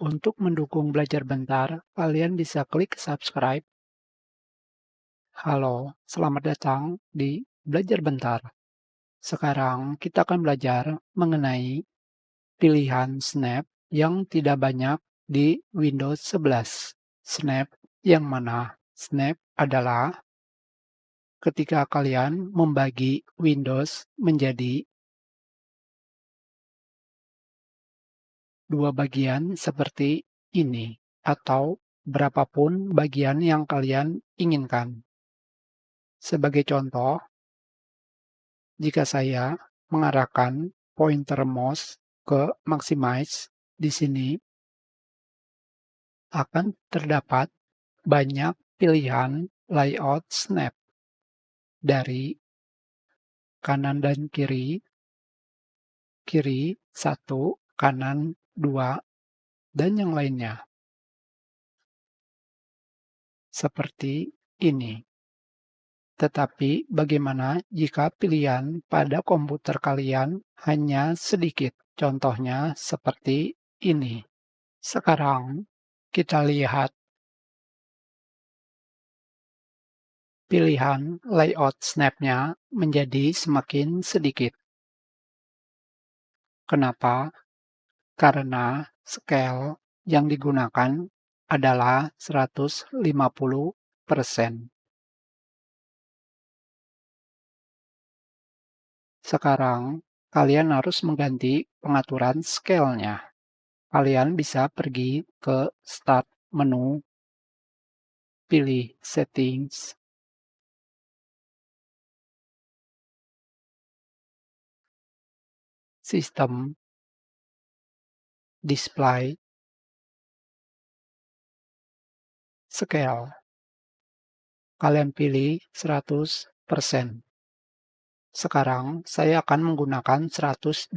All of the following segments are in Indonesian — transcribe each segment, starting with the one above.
Untuk mendukung Belajar Bentar, kalian bisa klik subscribe. Halo, selamat datang di Belajar Bentar. Sekarang kita akan belajar mengenai pilihan Snap yang tidak banyak di Windows 11. Snap yang mana? Snap adalah ketika kalian membagi Windows menjadi dua bagian seperti ini, atau berapapun bagian yang kalian inginkan. Sebagai contoh, jika saya mengarahkan pointer mouse ke maximize di sini, akan terdapat banyak pilihan layout snap dari kanan dan kiri, kiri 1, kanan 2, dan yang lainnya. Seperti ini. Tetapi bagaimana jika pilihan pada komputer kalian hanya sedikit? Contohnya seperti ini. Sekarang kita lihat pilihan layout snap-nya menjadi semakin sedikit. Kenapa? Karena scale yang digunakan adalah 150%. Sekarang, kalian harus mengganti pengaturan scale-nya. Kalian bisa pergi ke Start menu, pilih Settings, Sistem, Display, Scale. Kalian pilih 100%. Sekarang saya akan menggunakan 125%.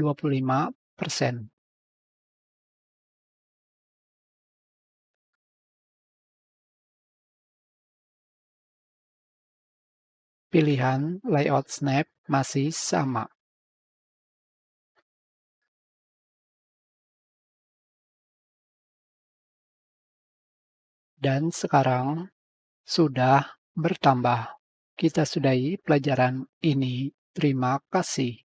Pilihan layout snap masih sama. Dan sekarang sudah bertambah. Kita sudahi pelajaran ini. Terima kasih.